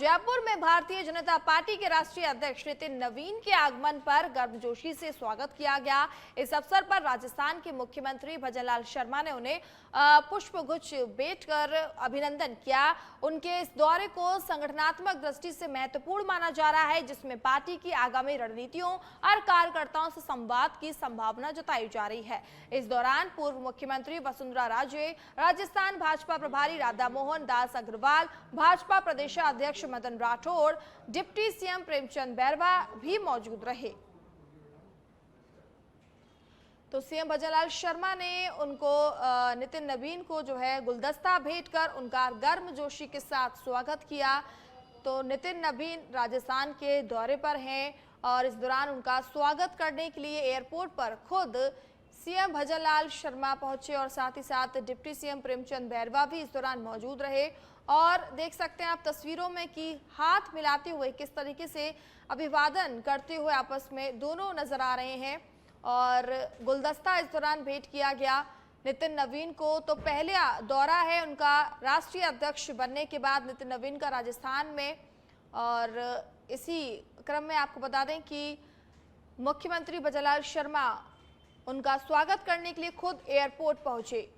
जयपुर में भारतीय जनता पार्टी के राष्ट्रीय अध्यक्ष नितिन नवीन के आगमन पर गर्मजोशी से स्वागत किया गया। इस अवसर पर राजस्थान के मुख्यमंत्री भजनलाल शर्मा ने उन्हें पुष्पगुच्छ भेंट कर अभिनंदन किया। उनके इस दौरे को संगठनात्मक दृष्टि से महत्वपूर्ण माना जा रहा है, जिसमें पार्टी की आगामी रणनीतियों और कार्यकर्ताओं से संवाद की संभावना जताई जा रही है। इस दौरान पूर्व मुख्यमंत्री वसुंधरा राजे, राजस्थान भाजपा प्रभारी राधा मोहन दास अग्रवाल, भाजपा प्रदेशाध्यक्ष मदन राठौड़, डिप्टी सीएम प्रेमचंद बैरवा भी मौजूद रहे। तो सीएम भजनलाल शर्मा ने उनको नितिन नवीन को जो है गुलदस्ता भेंट कर उनका गर्मजोशी के साथ स्वागत किया। तो नितिन नवीन राजस्थान के दौरे पर हैं और इस दौरान उनका स्वागत करने के लिए एयरपोर्ट पर खुद सीएम भजनलाल शर्मा पहुंचे और साथ ही साथ डिप्टी सीएम प्रेमचंद बैरवा भी इस दौरान मौजूद रहे। और देख सकते हैं आप तस्वीरों में कि हाथ मिलाते हुए किस तरीके से अभिवादन करते हुए आपस में दोनों नजर आ रहे हैं और गुलदस्ता इस दौरान भेंट किया गया नितिन नवीन को। तो पहला दौरा है उनका राष्ट्रीय अध्यक्ष बनने के बाद नितिन नवीन का राजस्थान में, और इसी क्रम में आपको बता दें कि मुख्यमंत्री भजनलाल शर्मा उनका स्वागत करने के लिए खुद एयरपोर्ट पहुंचे।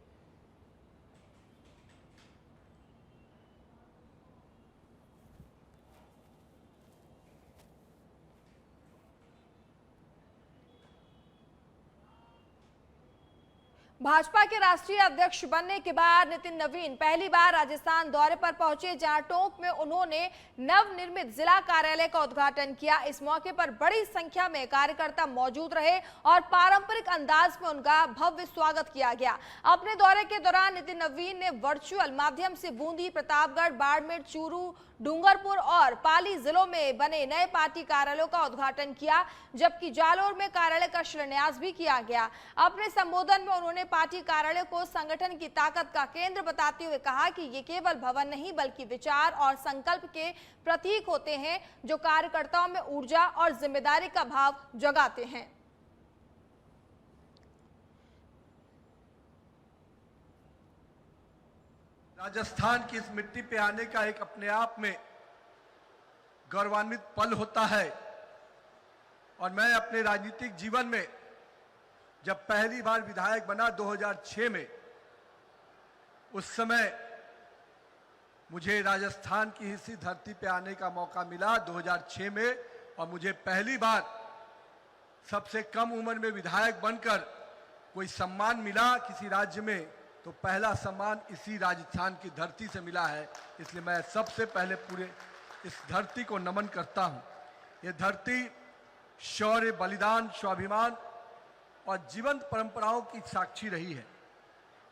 भाजपा के राष्ट्रीय अध्यक्ष बनने के बाद नितिन नवीन पहली बार राजस्थान दौरे पर पहुंचे, जहां टोंक में उन्होंने नवनिर्मित जिला कार्यालय का उद्घाटन किया। इस मौके पर बड़ी संख्या में कार्यकर्ता मौजूद रहे और पारंपरिक अंदाज में उनका भव्य स्वागत किया गया। अपने दौरे के दौरान नितिन नवीन ने वर्चुअल माध्यम से बूंदी, प्रतापगढ़, बाड़मेर, चूरू, डूंगरपुर और पाली जिलों में बने नए पार्टी कार्यालयों का उद्घाटन किया, जबकि जालोर में कार्यालय का शिलान्यास भी किया गया। अपने संबोधन में उन्होंने पार्टी कार्यालय को संगठन की ताकत का केंद्र बताते हुए कहा कि ये केवल भवन नहीं बल्कि विचार और संकल्प के प्रतीक होते हैं, जो कार्यकर्ताओं में ऊर्जा और जिम्मेदारी का भाव जगाते हैं। राजस्थान की इस मिट्टी पे आने का एक अपने आप में गौरवान्वित पल होता है। और मैं अपने राजनीतिक जीवन में जब पहली बार विधायक बना 2006 में, उस समय मुझे राजस्थान की इसी धरती पे आने का मौका मिला 2006 में, और मुझे पहली बार सबसे कम उम्र में विधायक बनकर कोई सम्मान मिला किसी राज्य में, तो पहला सम्मान इसी राजस्थान की धरती से मिला है। इसलिए मैं सबसे पहले पूरे इस धरती को नमन करता हूं। ये धरती शौर्य, बलिदान, स्वाभिमान और जीवंत परंपराओं की साक्षी रही है।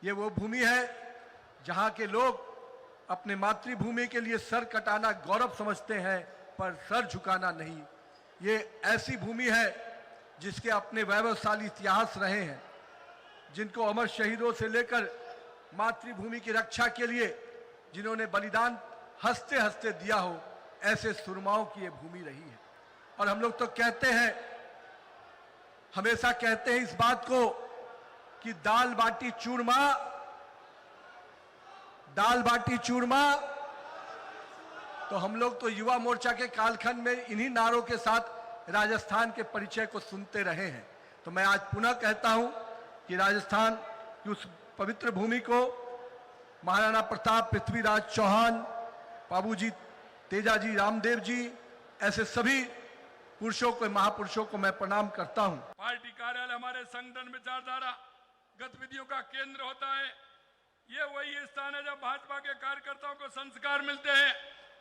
ये वो भूमि है जहां के लोग अपने मातृभूमि के लिए सर कटाना गौरव समझते हैं, पर सर झुकाना नहीं। ये ऐसी भूमि है जिसके अपने वैभवशाली इतिहास रहे हैं, जिनको अमर शहीदों से लेकर मातृभूमि की रक्षा के लिए जिन्होंने बलिदान हंसते हंसते दिया हो, ऐसे सुरमाओं की ये भूमि रही है। और हम लोग तो कहते हैं, हमेशा कहते हैं इस बात को कि दाल बाटी चूरमा, दाल बाटी चूरमा। तो हम लोग तो युवा मोर्चा के कालखंड में इन्हीं नारों के साथ राजस्थान के परिचय को सुनते रहे हैं। तो मैं आज पुनः कहता हूं कि राजस्थान की उस पवित्र भूमि को महाराणा प्रताप, पृथ्वीराज चौहान, बाबूजी तेजाजी, रामदेव जी, ऐसे सभी पुरुषों को, महापुरुषों को मैं प्रणाम करता हूं। पार्टी कार्यालय हमारे संगठन विचारधारा गतिविधियों का केंद्र होता है। ये वही स्थान है जब भाजपा के कार्यकर्ताओं को संस्कार मिलते हैं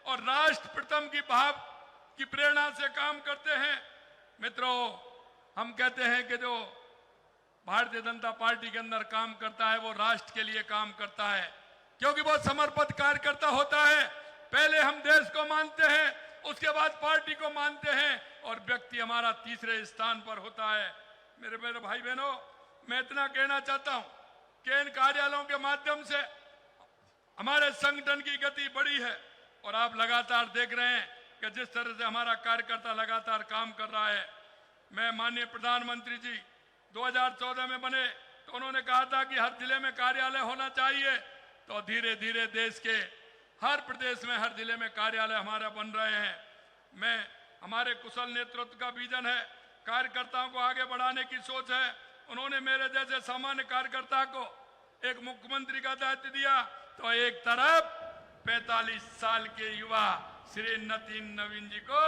और राष्ट्र प्रथम की भाव की प्रेरणा से काम करते हैं। मित्रों, हम कहते हैं कि जो भारतीय जनता पार्टी के अंदर काम करता है वो राष्ट्र के लिए काम करता है, क्योंकि वो समर्पित कार्यकर्ता होता है। पहले हम देश को मानते हैं, उसके बाद पार्टी को मानते हैं और व्यक्ति हमारा तीसरे स्थान पर होता है। मेरे भाई बहनों, मैं इतना कहना चाहता हूं कि इन कार्यालयों के माध्यम से हमारे संगठन की गति बढ़ी है और आप लगातार देख रहे हैं कि जिस तरह से हमारा कार्यकर्ता लगातार काम कर रहा है। मैं माननीय प्रधानमंत्री जी 2014 में बने तो उन्होंने कहा था कि हर जिले में कार्यालय होना चाहिए, तो धीरे धीरे देश के हर प्रदेश में, हर जिले में कार्यालय हमारा बन रहे हैं। मैं हमारे कुशल नेतृत्व का विजन है, कार्यकर्ताओं को आगे बढ़ाने की सोच है। उन्होंने मेरे जैसे सामान्य कार्यकर्ता को एक मुख्यमंत्री का दायित्व दिया, तो एक तरफ 45 साल के युवा श्री नितिन नवीन जी को।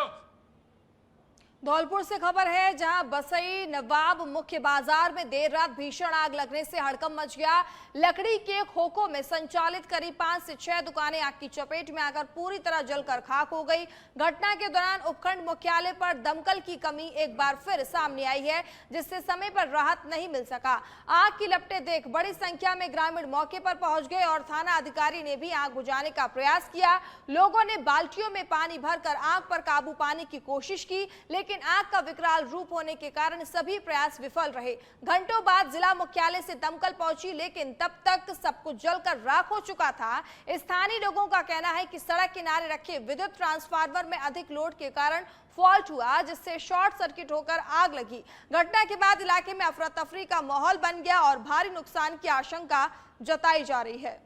धौलपुर से खबर है, जहां बसई नवाब मुख्य बाजार में देर रात भीषण आग लगने से हड़कंप मच गया। लकड़ी के खोखों में संचालित करीब 5 से 6 दुकानें आग की चपेट में आकर पूरी तरह जलकर खाक हो गई। घटना के दौरान उपखंड मुख्यालय पर दमकल की कमी एक बार फिर सामने आई है, जिससे समय पर राहत नहीं मिल सका। आग की लपटें देख बड़ी संख्या में ग्रामीण मौके पर पहुंच गए और थाना अधिकारी ने भी आग बुझाने का प्रयास किया। लोगों ने बाल्टियों में पानी भरकर आग पर काबू पाने की कोशिश की, लेकिन आग का विकराल रूप होने के कारण सभी प्रयास विफल रहे। घंटों बाद जिला मुख्यालय से दमकल पहुंची, लेकिन तब तक सब कुछ जलकर राख हो चुका था। स्थानीय लोगों का कहना है कि सड़क किनारे रखे विद्युत ट्रांसफार्मर में अधिक लोड के कारण फॉल्ट हुआ, जिससे शॉर्ट सर्किट होकर आग लगी। घटना के बाद इलाके में अफरा तफरी का माहौल बन गया और भारी नुकसान की आशंका जताई जा रही है।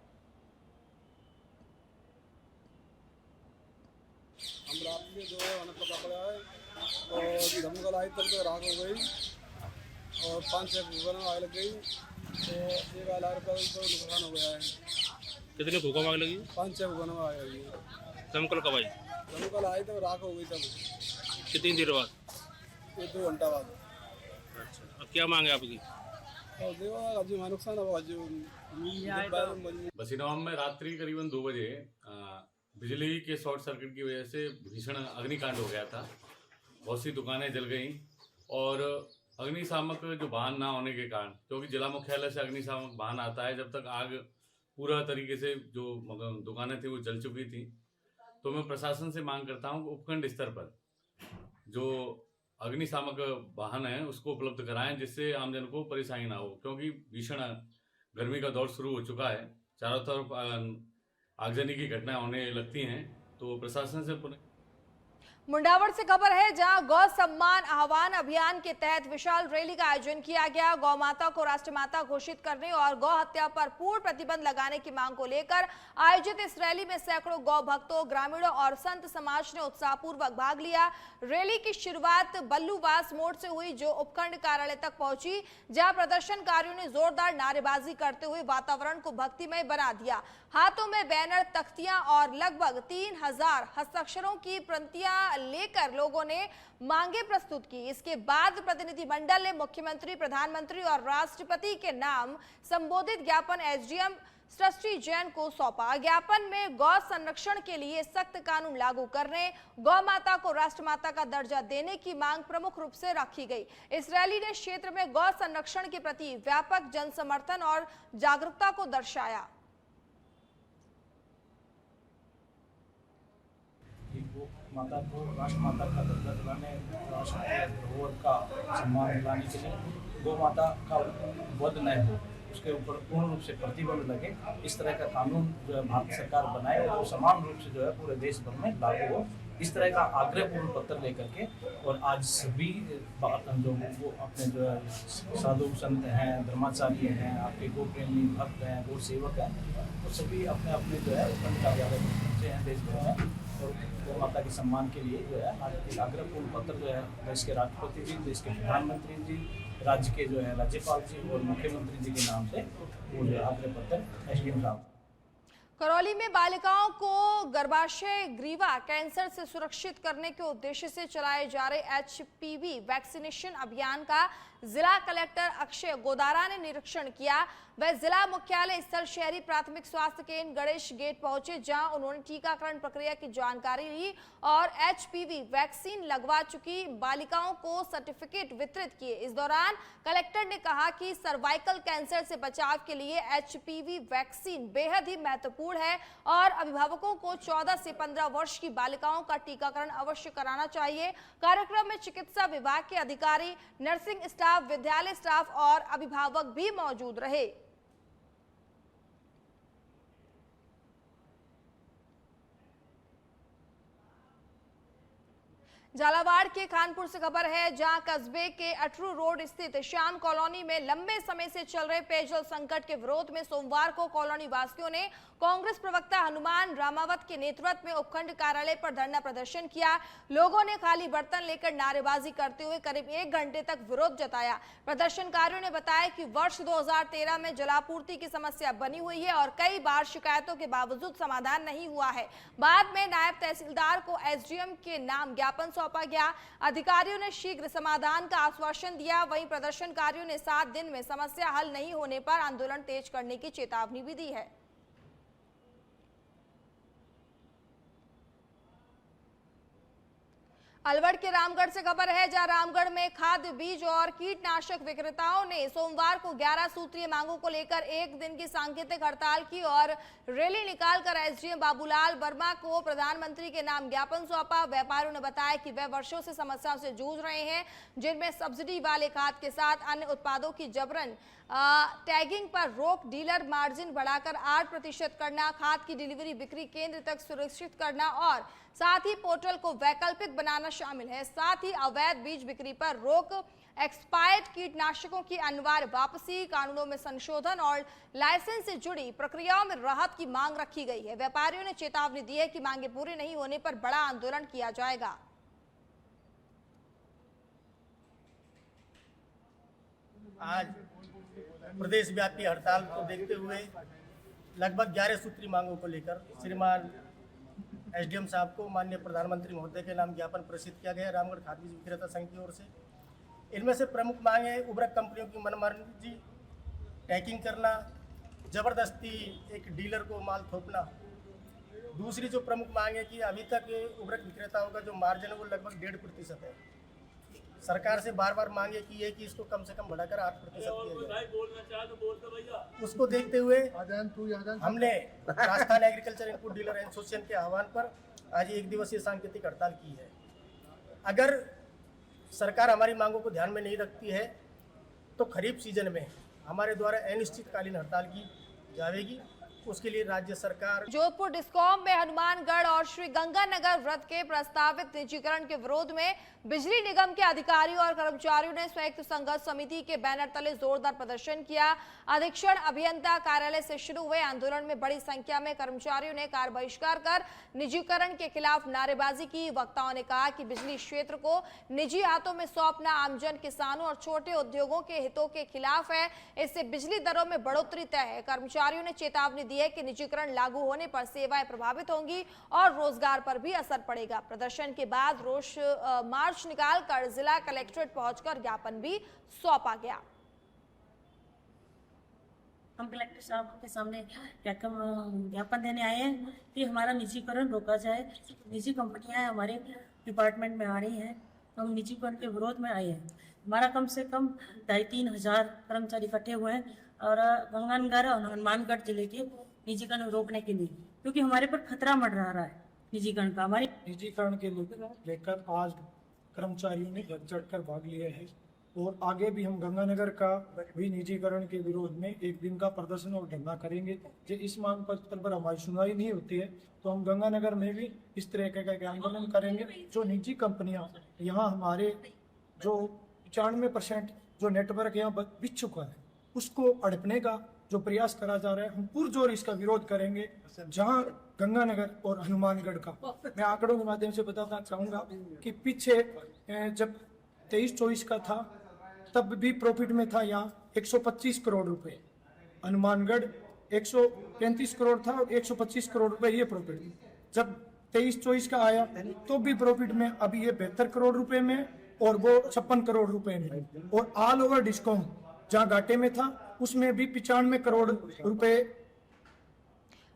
हम रात में जो है उन्हें पता पड़ा है और दमकल आई तब तो राख हो गई और 5-6 दुकानों में आग लग गई, तो 1,00,000 रुपये तो नुकसान हो गया है। कितने भूखों में आग लगी? 5-6 दुकानों में आग लगी। दमकल कब आई? दमकल आई तब राख हो गई तब। कितनी देर बाद? 1-2 घंटा बाद। अच्छा, अब क्या मांगे आपकी? और देखो अजी नुकसान हो बसीनाम में रात्रि करीबन 2 बजे बिजली के शॉर्ट सर्किट की वजह से भीषण अग्निकांड हो गया था। बहुत सी दुकानें जल गईं और अग्निशामक जो वाहन ना होने के कारण, क्योंकि जिला मुख्यालय से अग्निशामक वाहन आता है, जब तक आग पूरा तरीके से जो दुकानें थी वो जल चुकी थी, तो मैं प्रशासन से मांग करता हूँ कि उपखंड स्तर पर जो अग्निशामक वाहन है उसको उपलब्ध कराएं, जिससे आमजन को परेशानी ना हो, क्योंकि भीषण गर्मी का दौर शुरू हो चुका है। चारों तरफ आगजनी की घटनाएं होने लगती हैं, तो प्रशासन से मुंडावर से खबर है, जहां गौ सम्मान आह्वान अभियान के तहत विशाल रैली का आयोजन किया गया। गौ माता को राष्ट्रमाता घोषित करने और गौ हत्या पर पूर्ण प्रतिबंध लगाने की मांग को लेकर आयोजित इस रैली में सैकड़ों गौ भक्तों, ग्रामीणों और संत समाज ने उत्साहपूर्वक भाग लिया। रैली की शुरुआत बल्लूवास मोड़ से हुई, जो उपखंड कार्यालय तक पहुंची, जहां प्रदर्शनकारियों ने जोरदार नारेबाजी करते हुए वातावरण को भक्तिमय बना दिया। हाथों में बैनर, तख्तियां और लगभग 3000 हस्ताक्षरों की प्रतियां लेकर लोगों ने मांगे प्रस्तुत की। इसके बाद प्रतिनिधिमंडल ने मुख्यमंत्री, प्रधानमंत्री और राष्ट्रपति के नाम संबोधित ज्ञापन एसडीएम सृष्टि जैन को सौंपा। ज्ञापन में गौ संरक्षण के लिए सख्त कानून लागू करने, गौ माता को राष्ट्रमाता का दर्जा देने की मांग प्रमुख रूप से रखी गई। इस रैली ने क्षेत्र में गौ संरक्षण के प्रति व्यापक जन समर्थन और जागरूकता को दर्शाया। गौ माता को राष्ट्रमाता का दर्जा दिलाने, राष्ट्रीय धरोहर का सम्मान दिलाने के लिए गौ माता का वध न हो, उसके ऊपर पूर्ण रूप से प्रतिबंध लगे, इस तरह का कानून जो है भारत सरकार बनाए और समान रूप से जो है पूरे देश भर में लागू हो, इस तरह का आग्रहपूर्ण पत्र लेकर के। और आज सभी जो वो अपने जो है साधु संत हैं, धर्माचार्य हैं, आपके गो प्रेमी भक्त हैं, गो सेवक हैं, तो सभी अपने अपने जो है उपखंड कार्यालय में पहुँचे हैं देश भर में, और गौ माता के सम्मान के लिए जो है आज एक आग्रहपूर्ण पत्र जो है देश के राष्ट्रपति जी, देश के प्रधानमंत्री जी, राज्य के जो है राज्यपाल जी और मुख्यमंत्री जी के नाम से वो जो आग्रह पत्र एसडीएम साहब। करौली में बालिकाओं को गर्भाशय ग्रीवा कैंसर से सुरक्षित करने के उद्देश्य से चलाए जा रहे एचपीवी वैक्सीनेशन अभियान का जिला कलेक्टर अक्षय गोदारा ने निरीक्षण किया। वह जिला मुख्यालय स्थल शहरी प्राथमिक स्वास्थ्य केंद्र गणेश गेट पहुंचे, जहां उन्होंने टीकाकरण प्रक्रिया की जानकारी ली और एचपीवी वैक्सीन लगवा चुकी बालिकाओं को सर्टिफिकेट वितरित किए। इस दौरान कलेक्टर ने कहा कि सर्वाइकल कैंसर से बचाव के लिए एचपीवी वैक्सीन बेहद ही महत्वपूर्ण है और अभिभावकों को 14 से 15 वर्ष की बालिकाओं का टीकाकरण अवश्य कराना चाहिए। कार्यक्रम में चिकित्सा विभाग के अधिकारी, नर्सिंग स्टाफ, विद्यालय स्टाफ और अभिभावक भी मौजूद रहे। झालावाड़ के खानपुर से खबर है, जहां कस्बे के अटरू रोड स्थित श्याम कॉलोनी में लंबे समय से चल रहे पेयजल संकट के विरोध में सोमवार को कॉलोनी वासियों ने कांग्रेस प्रवक्ता हनुमान रामावत के नेतृत्व में उपखंड कार्यालय पर धरना प्रदर्शन किया। लोगों ने खाली बर्तन लेकर नारेबाजी करते हुए करीब 1 घंटे तक विरोध जताया। प्रदर्शनकारियों ने बताया कि वर्ष 2013 में जलापूर्ति की समस्या बनी हुई है और कई बार शिकायतों के बावजूद समाधान नहीं हुआ है। बाद में नायब तहसीलदार को एसडीएम के नाम ज्ञापन सौंपा गया। अधिकारियों ने शीघ्र समाधान का आश्वासन दिया। वहीं प्रदर्शनकारियों ने 7 दिन में समस्या हल नहीं होने पर आंदोलन तेज करने की चेतावनी भी दी है। अलवर के रामगढ़ से खबर है, जहां रामगढ़ में खाद्य बीज और कीटनाशक विक्रेताओं ने सोमवार को 11 सूत्रीय मांगों को लेकर 1 दिन की सांकेतिक हड़ताल की और रैली निकालकर एसडीएम बाबूलाल वर्मा को प्रधानमंत्री के नाम ज्ञापन सौंपा। व्यापारियों ने बताया कि वे वर्षों से समस्याओं से जूझ रहे हैं, जिनमें सब्सिडी वाले खाद के साथ अन्य उत्पादों की जबरन टैगिंग पर रोक, डीलर मार्जिन बढ़ाकर 8% करना, खाद की डिलीवरी बिक्री केंद्र तक सुरक्षित करना और साथ ही पोर्टल को वैकल्पिक बनाना शामिल है। साथ ही अवैध बीज बिक्री पर रोक, एक्सपायर्ड कीटनाशकों की अनिवार्य वापसी, कानूनों में संशोधन और लाइसेंस से जुड़ी प्रक्रियाओं में राहत की मांग रखी गई है। व्यापारियों ने चेतावनी दी है कि मांगे पूरी नहीं होने पर बड़ा आंदोलन किया जाएगा। आज प्रदेश व्यापी हड़ताल को देखते हुए लगभग 11 सूत्री मांगों को लेकर श्रीमान एसडीएम साहब को माननीय प्रधानमंत्री महोदय के नाम ज्ञापन प्रेषित किया गया रामगढ़ खाद्य बीज विक्रेता संघ की ओर से। इनमें से प्रमुख मांग है उर्वरक कंपनियों की मनमानी टैगिंग करना, जबरदस्ती एक डीलर को माल थोपना। दूसरी जो प्रमुख मांग है कि अभी तक उर्वरक विक्रेताओं का जो मार्जिन है वो लगभग 1.5% है। सरकार से बार बार मांगे की है कि इसको कम से कम बढ़ाकर 8% किया जाए। उसको देखते हुए हमने Rajasthan agriculture input dealer association के आह्वान पर आज 1 दिवसीय सांकेतिक हड़ताल की है। अगर सरकार हमारी मांगों को ध्यान में नहीं रखती है तो खरीफ सीजन में हमारे द्वारा अनिश्चितकालीन हड़ताल की जाएगी। उसके लिए राज्य सरकार जोधपुर डिस्कॉम में हनुमानगढ़ और श्री गंगानगर व्रत के प्रस्तावित निजीकरण के विरोध में बिजली निगम के अधिकारियों और कर्मचारियों ने संयुक्त संघर्ष समिति के बैनर तले जोरदार प्रदर्शन किया। अधीक्षण अभियंता कार्यालय से शुरू हुए आंदोलन में बड़ी संख्या में कर्मचारियों ने कार्य बहिष्कार कर निजीकरण के खिलाफ नारेबाजी की। वक्ताओं ने कहा कि बिजली क्षेत्र को निजी हाथों में सौंपना आमजन, किसानों और छोटे उद्योगों के हितों के खिलाफ है। इससे बिजली दरों में बढ़ोतरी तय है। कर्मचारियों ने चेतावनी दी है कि निजीकरण लागू होने पर सेवाएं प्रभावित होंगी और रोजगार पर भी असर पड़ेगा। प्रदर्शन के बाद रोष मार्च निकालकर जिला कलेक्ट्रेट पहुंचकर ज्ञापन भी सौंपा गया। हम कलेक्टर साहब के सामने ज्ञापन देने आए हैं कि हमारा निजीकरण रोका जाए। निजी कंपनियां हमारे डिपार्टमेंट में आ रही हैं, हम निजीकरण के विरोध में आए हैं। हमारा कम से कम 2,500 हजार कर्मचारी इकट्ठे हुए हैं और गंगानगर और हनुमानगढ़ जिले के निजीकरण रोकने के लिए, क्योंकि हमारे पर खतरा मंडरा रहा है निजीकरण का। हमारी निजीकरण के लेकर आज कर्मचारियों ने बढ़ चढ़कर भाग लिया है और आगे भी हम गंगानगर का भी निजीकरण के विरोध में 1 दिन का प्रदर्शन और धरना करेंगे। जो इस मांग पत्र पर हमारी सुनवाई नहीं होती है तो हम गंगानगर में भी इस तरह का आंदोलन करेंगे। जो निजी कंपनियां यहाँ हमारे जो 95% जो नेटवर्क यहाँ बिछ चुका है उसको अड़पने का जो प्रयास करा जा रहा है, हम पुरजोर इसका विरोध करेंगे। जहां गंगानगर और हनुमानगढ़ का मैं आंकड़ों के माध्यम से बताना चाहूँगा कि पीछे जब 23-24 का था तब भी प्रॉफिट में था यहाँ 125 करोड़ रुपए, हनुमानगढ़ 135 करोड़ था और 125 करोड़ रुपए ये प्रॉफिट। जब 23-24 का आया तो भी प्रॉफिट में, अभी ये 72 करोड़ रुपए में और वो 56 करोड़ रुपए में। और ऑल ओवर डिस्काउंट जहाँ घाटे में था उसमें भी 95 करोड़ रुपए।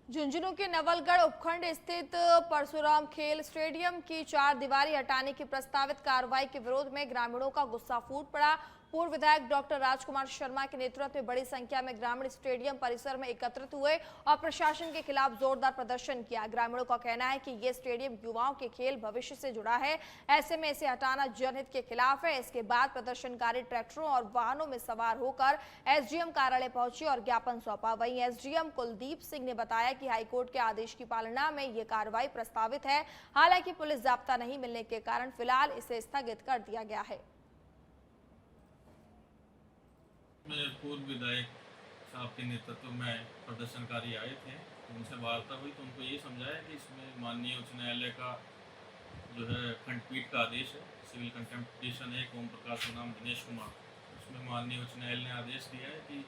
झुंझुनू के नवलगढ़ उपखंड स्थित परशुराम खेल स्टेडियम की 4 दीवारी हटाने की प्रस्तावित कार्रवाई के विरोध में ग्रामीणों का गुस्सा फूट पड़ा। पूर्व विधायक डॉक्टर राजकुमार शर्मा के नेतृत्व में बड़ी संख्या में ग्रामीण स्टेडियम परिसर में एकत्रित हुए और प्रशासन के खिलाफ जोरदार प्रदर्शन किया। ग्रामीणों का कहना है कि ये स्टेडियम युवाओं के खेल भविष्य से जुड़ा है, ऐसे में इसे हटाना जनहित के खिलाफ है। इसके बाद प्रदर्शनकारी ट्रैक्टरों और वाहनों में सवार होकर एसडीएम कार्यालय पहुंचे और ज्ञापन सौंपा। वहीं एसडीएम कुलदीप सिंह ने बताया कि हाईकोर्ट के आदेश की पालना में ये कार्रवाई प्रस्तावित है। हालांकि पुलिस जाब्ता नहीं मिलने के कारण फिलहाल इसे स्थगित कर दिया गया है। पूर्व विधायक साहब के नेतृत्व में प्रदर्शनकारी आए थे, उनसे वार्ता हुई तो उनको ये समझाया कि इसमें माननीय उच्च न्यायालय का जो है खंडपीठ का आदेश है, सिविल कंटेम्प्ट पिटीशन है ओम प्रकाश नाम दिनेश कुमार, उसमें माननीय उच्च न्यायालय ने आदेश दिया है कि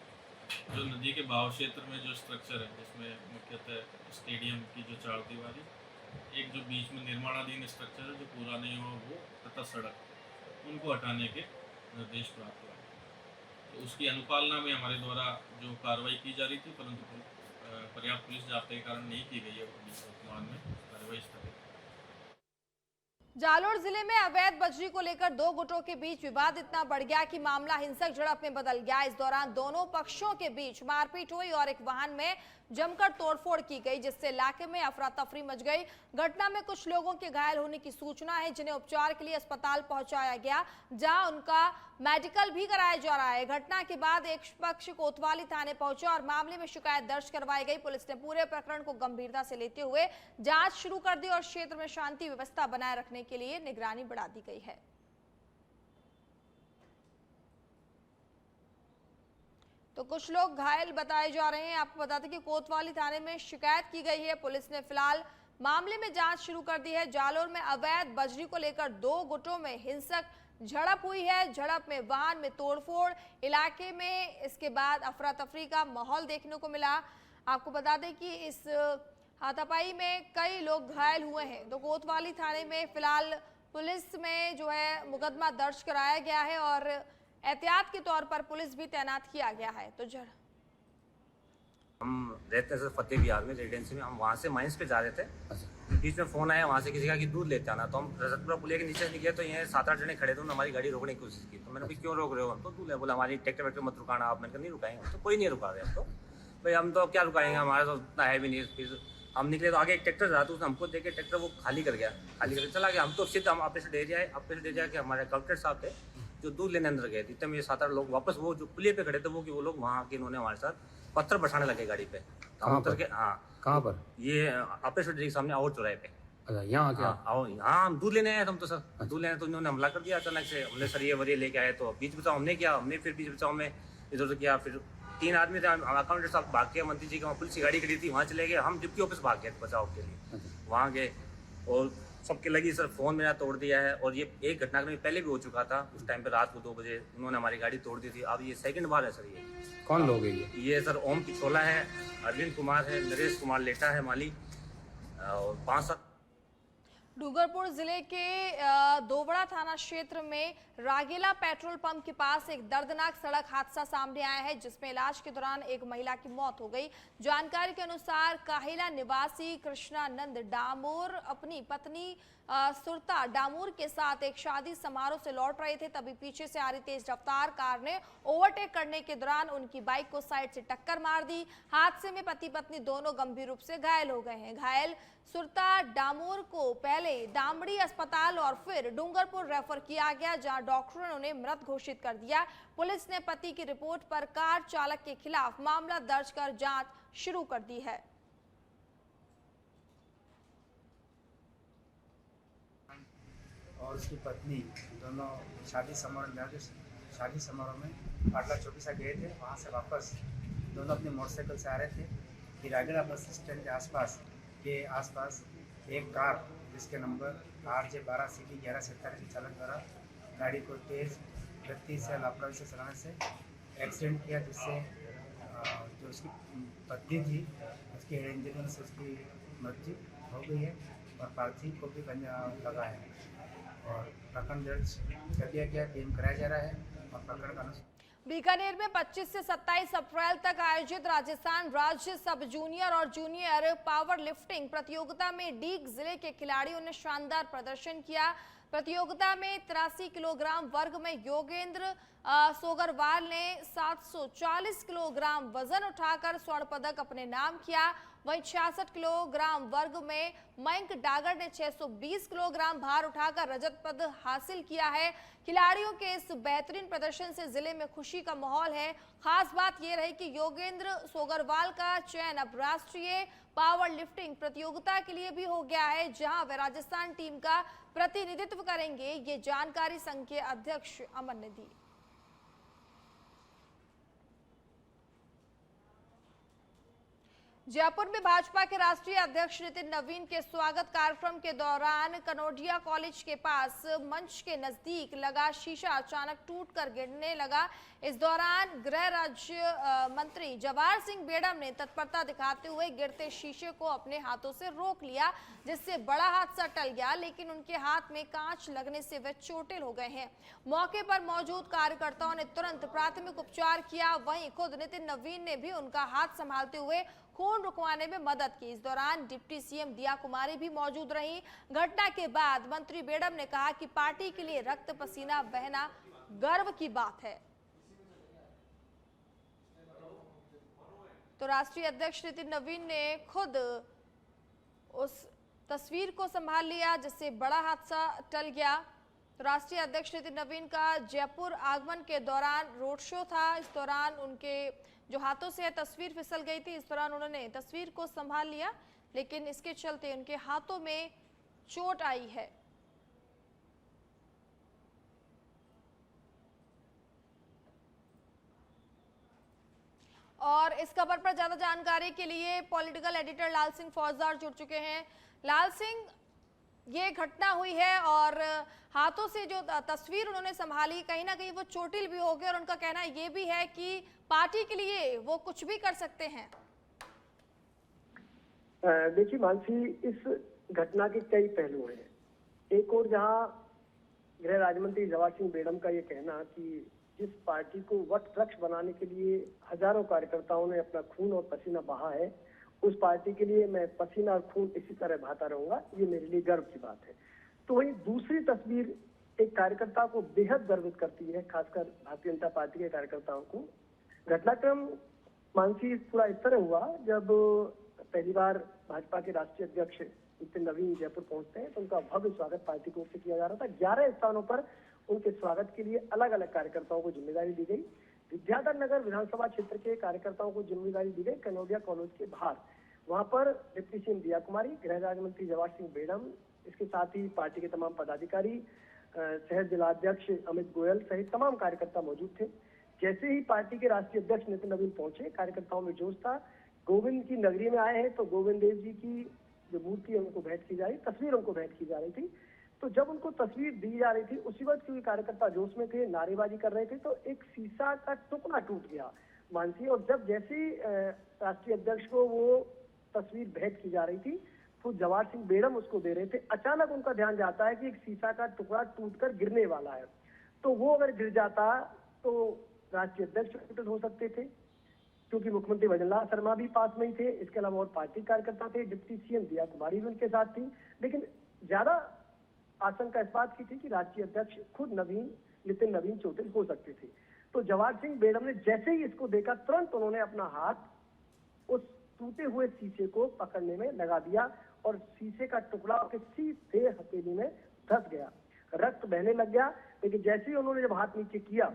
जो नदी के बहाव क्षेत्र में जो स्ट्रक्चर है, जिसमें मुख्यतः स्टेडियम की जो चार दीवारी, एक जो बीच में निर्माणाधीन स्ट्रक्चर है जो पूरा नहीं हुआ वो तथा सड़क, उनको हटाने के निर्देश प्राप्त हुआ। तो उसकी अनुपालना में हमारे द्वारा जो कार्रवाई की जा रही थी, परंतु पर्याप्त पुलिस जाब्ते के कारण नहीं की गई है, वर्तमान में कार्रवाई स्थगित। जालोर जिले में अवैध बजरी को लेकर दो गुटों के बीच विवाद इतना बढ़ गया कि मामला हिंसक झड़प में बदल गया। इस दौरान दोनों पक्षों के बीच मारपीट हुई और एक वाहन में जमकर तोड़फोड़ की गई, जिससे इलाके में अफरा तफरी मच गई। घटना में कुछ लोगों के घायल होने की सूचना है, जिन्हें उपचार के लिए अस्पताल पहुंचाया गया, जहां उनका मेडिकल भी कराया जा रहा है। घटना के बाद एक पक्ष कोतवाली थाने पहुंचा और मामले में शिकायत दर्ज करवाई गई। पुलिस ने पूरे प्रकरण को गंभीरता से लेते हुए जांच शुरू कर दी और क्षेत्र में शांति व्यवस्था बनाए रखने के लिए निगरानी बढ़ा दी गई है। तो कुछ लोग घायल बताए जा रहे हैं। आपको बता दें कि कोतवाली थाने में शिकायत की गई है। पुलिस ने फिलहाल मामले में जांच शुरू कर दी है। जालोर में अवैध बजरी को लेकर दो गुटों में हिंसक झड़प हुई है। झड़प में वाहन में तोड़फोड़, इलाके में इसके बाद अफरा तफरी का माहौल देखने को मिला। आपको बता दें कि इस हाथापाई में कई लोग घायल हुए हैं। तो कोतवाली थाने में फिलहाल पुलिस में जो है मुकदमा दर्ज कराया गया है और एहतियात के तौर पर पुलिस भी तैनात किया गया है। तो हम रहते थे फतेह विहार में रेजिडेंसी में, हम वहाँ से माइंस पे जा रहे थे। बीच में फ़ोन आया वहाँ से किसी का कि दूध लेते आना, तो हम रजतपुरा पुलिया के नीचे निकले तो ये 7-8 जने खड़े थे, उन्होंने हमारी गाड़ी रोकने की कोशिश की। तो मैंने भी क्यों रोक रहे हो, हम तो दूध है, बोला हमारी ट्रैक्टर वैक्टर मत रुकाना आप। मैंने कहा नहीं रुकाएंगे, तो कोई नहीं रुका रहे हम तो, भाई हम तो क्या रुकाएंगे, हमारा तो उतना है भी नहीं। फिर हम निकले तो आगे एक ट्रैक्टर रहा, तो उसने हमको देखे ट्रैक्टर वो खाली कर गया, खाली करके चला गया। हम तो सीधा हम ऑपरेशन दे जाए कि हमारे कलेक्टर साहब थे जो दूध लेने अंदर गए थे, तब ये 7-8 लोग वापस वो जो पुलिया पे खड़े थे वो लोग वहाँ के इन्होंने हमारे साथ पत्थर बरसाने लगे गाड़ी पे। हम उतर के कहाँ पर, ये ऑपरेशन के सामने और चौराहे पे। अच्छा यहाँ क्या हम दूध लेने आए थे, हम तो सर दूध लेने, तो इन्होंने हमला कर दिया अचानक से। हमने सर ये वरिये लेके आए, तो बीच बचाव हमने किया, हमने फिर बीच बचाव में इधर उधर किया। फिर 3 आदमी थे, अकाउंटेंट साहब भाग के, मंत्री जी की पुलिस की गाड़ी खड़ी थी वहाँ चले गए। हम डिप्टी ऑफिस भाग गए बचाव के लिए, वहाँ गए और सबके लगी सर फ़ोन मेरा तोड़ दिया है। और ये एक घटना में पहले भी हो चुका था, उस टाइम पे रात को 2 बजे उन्होंने हमारी गाड़ी तोड़ दी थी। अब ये सेकंड बार है सर। ये कौन लोग है ये सर ओम पिछोला है, अरविंद कुमार है, नरेश कुमार लेटा है माली, और 5-7। डूंगरपुर जिले के दोबड़ा थाना क्षेत्र में रागेला पेट्रोल पंप के पास एक दर्दनाक सड़क हादसा सामने आया है, जिसमें इलाज के दौरान एक महिला की मौत हो गई। जानकारी के अनुसार काहिला निवासी कृष्णानंद डामोर अपनी पत्नी सुरता डामोर के साथ एक शादी समारोह से लौट रहे थे, तभी पीछे से आ रही तेज रफ्तार कार ने ओवरटेक करने के दौरान उनकी बाइक को साइड से टक्कर मार दी। हादसे में पति पत्नी दोनों गंभीर रूप से घायल हो गए हैं। घायल सुरता डामोर को पहले दामड़ी अस्पताल और फिर डूंगरपुर रेफर किया गया, जहां डॉक्टरों ने उन्हें मृत घोषित कर दिया। पुलिस ने पति की रिपोर्ट पर कार चालक के खिलाफ मामला दर्ज कर जांच शुरू कर दी है। और उसकी पत्नी दोनों शादी समारोह में पाटला चौकीसा गए थे। वहाँ से वापस दोनों अपनी मोटरसाइकिल से आ रहे थे कि रागेला बस स्टैंड के आसपास एक कार जिसके नंबर RJ12CT 1147 के चालक द्वारा गाड़ी को तेज़ गति से लापरवाही से चलाने से एक्सीडेंट किया, जिससे जो उसकी पत्नी थी उसके हेड इंजरी से उसकी मृत्यु हो गई है और पार्थिव को भी लगा है और प्रकरण दर्ज कर दिया गया, क्लेम कराया जा रहा है और प्रकरण का अनुसार। बीकानेर में 25 से 27 अप्रैल तक आयोजित राजस्थान राज्य सब जूनियर और जूनियर पावर लिफ्टिंग प्रतियोगिता में डीग जिले के खिलाड़ियों ने शानदार प्रदर्शन किया। प्रतियोगिता में 83 किलोग्राम वर्ग में योगेंद्र सोगरवाल ने 740 किलोग्राम वजन उठाकर स्वर्ण पदक अपने नाम किया। वहीं 66 किलोग्राम वर्ग में मयंक डागर ने 620 किलोग्राम भार उठाकर रजत पद हासिल किया है। खिलाड़ियों के इस बेहतरीन प्रदर्शन से जिले में खुशी का माहौल है। खास बात यह रही कि योगेंद्र सोगरवाल का चयन अब राष्ट्रीय पावर लिफ्टिंग प्रतियोगिता के लिए भी हो गया है, जहां वे राजस्थान टीम का प्रतिनिधित्व करेंगे। ये जानकारी संघ के अध्यक्ष अमन ने दी। जयपुर में भाजपा के राष्ट्रीय अध्यक्ष नितिन नवीन के स्वागत कार्यक्रम के दौरान कनोडिया कॉलेज के पास मंच के नजदीक लगा शीशा अचानक टूटकर गिरने लगा। इस दौरान गृह राज्य मंत्री जवाहर सिंह बेड़म ने तत्परता दिखाते हुए गिरते शीशे को अपने हाथों से रोक लिया, जिससे बड़ा हादसा टल गया, लेकिन उनके हाथ में कांच लगने से वे चोटिल हो गए हैं। मौके पर मौजूद कार्यकर्ताओं ने तुरंत प्राथमिक उपचार किया। वहीं खुद नितिन नवीन ने भी उनका हाथ संभालते हुए खून रुकवाने में मदद की। इस दौरान डिप्टी सीएम दिया कुमारी भी मौजूद रही। घटना के बाद मंत्री बेड़म ने कहा कि पार्टी के लिए रक्त पसीना बहना गर्व की बात है। तो राष्ट्रीय अध्यक्ष नितिन नवीन ने खुद उस तस्वीर को संभाल लिया, जिससे बड़ा हादसा टल गया। तो राष्ट्रीय अध्यक्ष नितिन नवीन का जयपुर आगमन के दौरान रोड शो था। इस दौरान उनके जो हाथों से तस्वीर फिसल गई थी, इस दौरान उन्होंने तस्वीर को संभाल लिया, लेकिन इसके चलते उनके हाथों में चोट आई है। और इस खबर पर ज्यादा जानकारी के लिए पॉलिटिकल एडिटर लाल सिंह फौजदार जुड़ चुके हैं। लाल सिंह, ये घटना हुई है और हाथों से जो तस्वीर उन्होंने संभाली, कहीं ना कहीं वो चोटिल भी हो गए और उनका कहना ये भी है कि पार्टी के लिए वो कुछ भी कर सकते हैं। देखिए मानसी, इस घटना के कई पहलू हैं। एक और जहां गृह राज्य मंत्री जवाहर सिंह बेड़म का ये कहना कि जिस पार्टी को वटवृक्ष बनाने के लिए हजारों कार्यकर्ताओं ने अपना खून और पसीना बहा है, उस पार्टी के लिए मैं पसीना और खून इसी तरह बहाता रहूंगा, ये मेरे लिए गर्व की बात है। तो वही दूसरी तस्वीर एक कार्यकर्ता को बेहद गर्वित करती है, खासकर भारतीय जनता पार्टी के कार्यकर्ताओं को। घटनाक्रम मानसी थोड़ा इस तरह हुआ, जब पहली बार भाजपा के राष्ट्रीय अध्यक्ष नितिन नवीन जयपुर पहुंचते हैं तो उनका भव्य स्वागत पार्टी की ओर से किया जा रहा था। 11 स्थानों पर उनके स्वागत के लिए अलग अलग कार्यकर्ताओं को जिम्मेदारी दी गई। विद्याधर नगर विधानसभा क्षेत्र के कार्यकर्ताओं को जिम्मेदारी दी गई कनोडिया कॉलेज के बाहर। वहां पर डिप्टी सीएम दिया कुमारी, गृह राज्य मंत्री जवाहर सिंह बेड़म, इसके साथ ही पार्टी के तमाम पदाधिकारी, शहर जिलाध्यक्ष अमित गोयल सहित तमाम कार्यकर्ता मौजूद थे। जैसे ही पार्टी के राष्ट्रीय अध्यक्ष नितिन नवीन पहुंचे, कार्यकर्ताओं में जोश था। गोविंद की नगरी में आए हैं तो गोविंद देव जी की जो मूर्ति है उनको भेंट की जा रही, तस्वीर उनको भेंट की जा रही थी। तो जब उनको तस्वीर दी जा रही थी, उसी वक्त क्योंकि कार्यकर्ता जोश में थे, नारेबाजी कर रहे थे, तो एक शीशा का टुकड़ा टूट गया मानसी। और जब जैसे राष्ट्रीय अध्यक्ष को वो तस्वीर भेंट की जा रही थी तो जवाहर सिंह बेड़म उसको दे रहे थे। अचानक उनका ध्यान जाता है कि एक शीशा का टुकड़ा टूटकर गिरने वाला है, तो वो अगर गिर जाता तो राष्ट्रीय अध्यक्ष चोटिल हो सकते थे, क्योंकि मुख्यमंत्री भजनलाल शर्मा भी पास में ही थे। इसके अलावा और पार्टी कार्यकर्ता थे, डिप्टी सीएम दिया कुमारी भी उनके साथ थी। लेकिन ज्यादा आशंका इस बात की थी कि राष्ट्रीय अध्यक्ष खुद नितिन नवीन चोटिल हो सकते थे। तो जवाहर सिंह बेड़म ने जैसे ही इसको देखा, तुरंत उन्होंने अपना हाथ उस टूटे हुए शीशे को पकड़ने में लगा दिया और शीशे का टुकड़ा उसके सीधे हथेली में धंस गया। रक्त बहने लग गया, लेकिन जैसे ही उन्होंने जब हाथ नीचे किया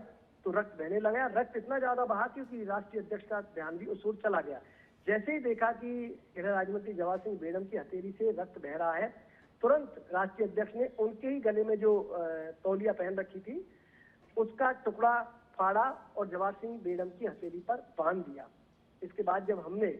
तो रक्त बहने लगा। रक्त इतना ज्यादा बहा क्योंकि राष्ट्रीय अध्यक्ष का ध्यान भी उस ओर चला गया। जैसे ही देखा कि गृह राज्य मंत्री जवाहर सिंह बेड़म की हथेली से रक्त बह रहा है, तुरंत राष्ट्रीय अध्यक्ष ने उनके ही गले में जो तौलिया पहन रखी थी उसका टुकड़ा फाड़ा और जवाहर सिंह बेड़म की हथेली पर बांध दिया। इसके बाद जब हमने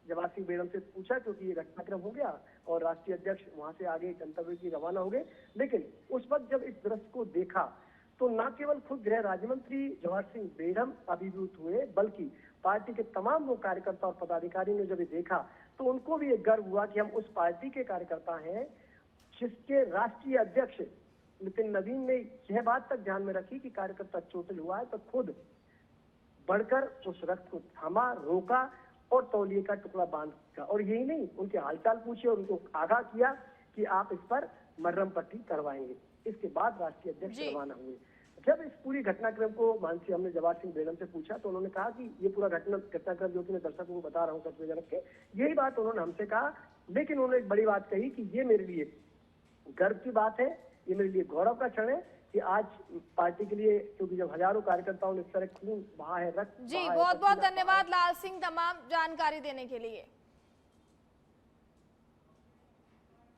जवाहर सिंह बेड़म से पूछा, क्योंकि ये घटनाक्रम हो गया और राष्ट्रीय अध्यक्ष वहां से आगे गंतव्य की रवाना हो गए, लेकिन उस वक्त जब इस दृश्य को देखा तो न केवल खुद गृह राज्य मंत्री जवाहर सिंह बेड़म अभिभूत हुए, बल्कि पार्टी के तमाम लोग कार्यकर्ता और पदाधिकारी ने जब ये देखा तो उनको भी एक गर्व हुआ कि हम उस पार्टी के कार्यकर्ता हैं जिसके राष्ट्रीय अध्यक्ष नितिन नवीन ने यह बात तक ध्यान में रखी कि कार्यकर्ता चोटिल हुआ है तो खुद बढ़कर उस रक्त को थामा, रोका और तौलिए का टुकड़ा बांध दिया। और यही नहीं, उनके हालचाल पूछे और उनको आगाह किया कि आप इस पर मर्रम पट्टी करवाएंगे। इसके बाद राष्ट्रीय अध्यक्ष जी। रवाना हुए। जब इस पूरी घटनाक्रम को मानसी हमने जवाहर सिंह बेगम से पूछा तो उन्होंने कहा कि ये पूरा घटनाक्रम जो कि मैं दर्शकों को बता रहा हूँ सच में रख के, यही बात उन्होंने हमसे कहा। लेकिन उन्होंने एक बड़ी बात कही कि ये मेरे लिए गर्व की बात है, ये मेरे लिए गौरव का क्षण है कि आज पार्टी के लिए, क्योंकि जब हजारों कार्यकर्ताओं ने इस तरह खून बहा है, रक्त जी, बहा है, बहुत बहुत पसीना बहा है, धन्यवाद लाल सिंह तमाम जानकारी देने के लिए।